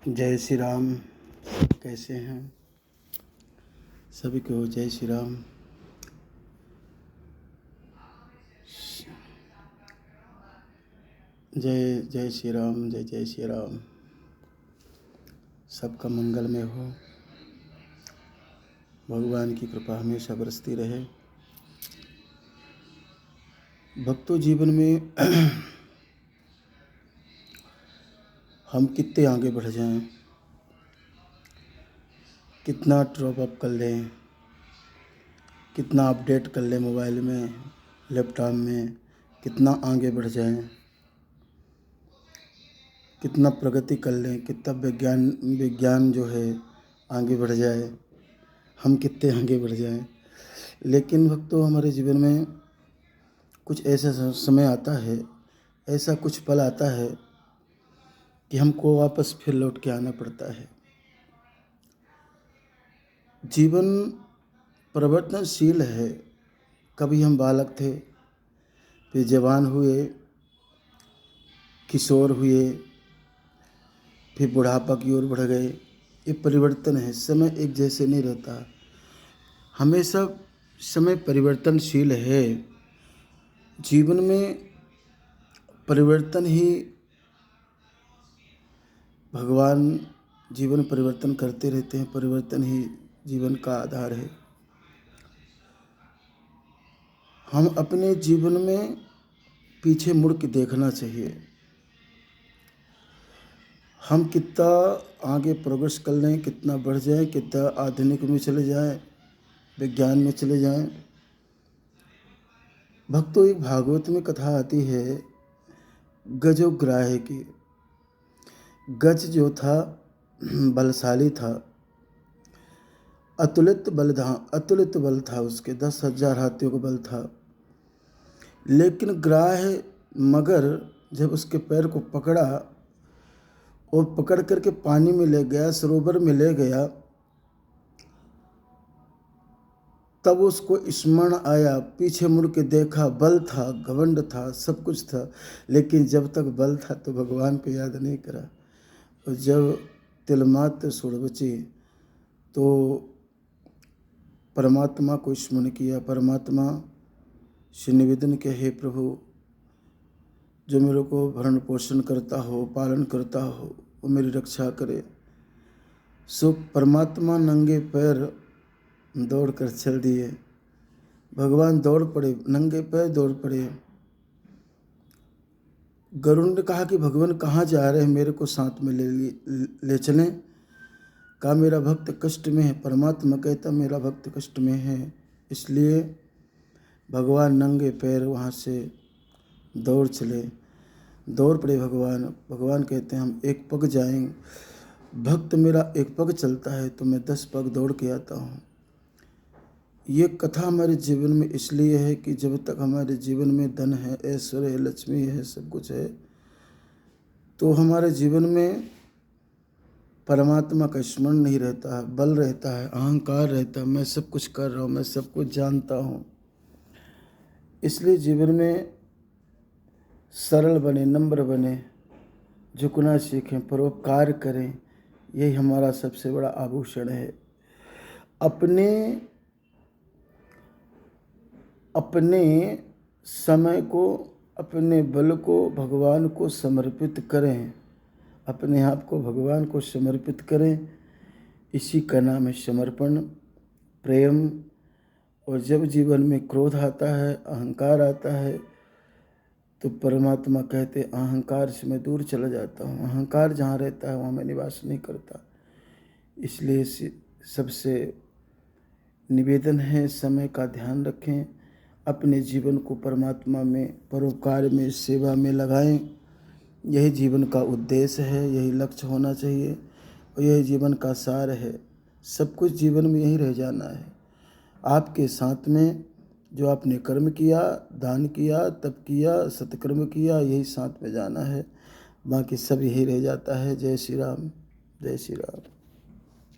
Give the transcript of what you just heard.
जय श्री राम। कैसे हैं सभी को? जय श्री राम। जय जय श्री राम। जय जय श्री राम। सबका मंगलमय हो। भगवान की कृपा हमेशा बरसती रहे। भक्तों, जीवन में हम कितने आगे बढ़ जाएं, कितना टॉप अप कर लें, कितना अपडेट कर लें मोबाइल में, लैपटॉप में, कितना आगे बढ़ जाएं, कितना प्रगति कर लें, कितना विज्ञान जो है आगे बढ़ जाए, हम कितने आगे बढ़ जाएं, लेकिन भक्तों हमारे जीवन में कुछ ऐसा समय आता है, ऐसा कुछ पल आता है कि हमको वापस फिर लौट के आना पड़ता है। जीवन परिवर्तनशील है। कभी हम बालक थे, फिर जवान हुए, किशोर हुए, फिर बुढ़ापा की ओर बढ़ गए। ये परिवर्तन है। समय एक जैसे नहीं रहता, हमेशा समय परिवर्तनशील है। जीवन में परिवर्तन ही भगवान जीवन परिवर्तन करते रहते हैं। परिवर्तन ही जीवन का आधार है। हम अपने जीवन में पीछे मुड़ के देखना चाहिए। हम कितना आगे प्रोग्रेस कर लें, कितना बढ़ जाएं, कितना आधुनिक में चले जाएं, विज्ञान में चले जाएं। भक्तों, एक भागवत में कथा आती है गजोग्राह की। गज जो था बलशाली था, अतुलित बल था उसके, 10,000 हाथियों का बल था। लेकिन ग्राह मगर जब उसके पैर को पकड़ा और पकड़ करके पानी में ले गया, सरोवर में ले गया, तब उसको स्मरण आया। पीछे मुड़ के देखा, बल था, घमंड था, सब कुछ था, लेकिन जब तक बल था तो भगवान को याद नहीं करा। और जब तिलमात्र सुर बची तो परमात्मा को स्मरण किया। परमात्मा से निवेदन किया, हे प्रभु, जो मेरे को भरण पोषण करता हो, पालन करता हो, वो मेरी रक्षा करे। सो परमात्मा नंगे पैर दौड़ कर चल दिए। भगवान दौड़ पड़े, नंगे पैर दौड़ पड़े। गरुड़ ने कहा कि भगवान कहाँ जा रहे हैं, मेरे को साथ में ले चलें। कहा मेरा भक्त कष्ट में है। परमात्मा कहता मेरा भक्त कष्ट में है। इसलिए भगवान नंगे पैर वहाँ से दौड़ चले, दौड़ पड़े। भगवान कहते हैं हम एक पग जाएंगे। भक्त मेरा एक पग चलता है तो मैं 10 पग दौड़ के आता हूँ। ये कथा हमारे जीवन में इसलिए है कि जब तक हमारे जीवन में धन है, ऐश्वर्य है, लक्ष्मी है, सब कुछ है, तो हमारे जीवन में परमात्मा का स्मरण नहीं रहता है, बल रहता है, अहंकार रहता है, मैं सब कुछ कर रहा हूँ, मैं सब कुछ जानता हूँ। इसलिए जीवन में सरल बने, नम्र बने, झुकना सीखें, परोपकार करें। यही हमारा सबसे बड़ा आभूषण है। अपने समय को, अपने बल को भगवान को समर्पित करें। अपने आप को भगवान को समर्पित करें। इसी का नाम है समर्पण, प्रेम। और जब जीवन में क्रोध आता है, अहंकार आता है, तो परमात्मा कहते अहंकार से मैं दूर चला जाता हूँ। अहंकार जहाँ रहता है वहाँ मैं निवास नहीं करता। इसलिए सबसे निवेदन है, समय का ध्यान रखें। अपने जीवन को परमात्मा में, परोपकार में, सेवा में लगाएं। यही जीवन का उद्देश्य है, यही लक्ष्य होना चाहिए और यही जीवन का सार है। सब कुछ जीवन में यही रह जाना है। आपके साथ में जो आपने कर्म किया, दान किया, तप किया, सत्कर्म किया, यही साथ में जाना है। बाकी सब यही रह जाता है। जय श्री राम। जय श्री राम।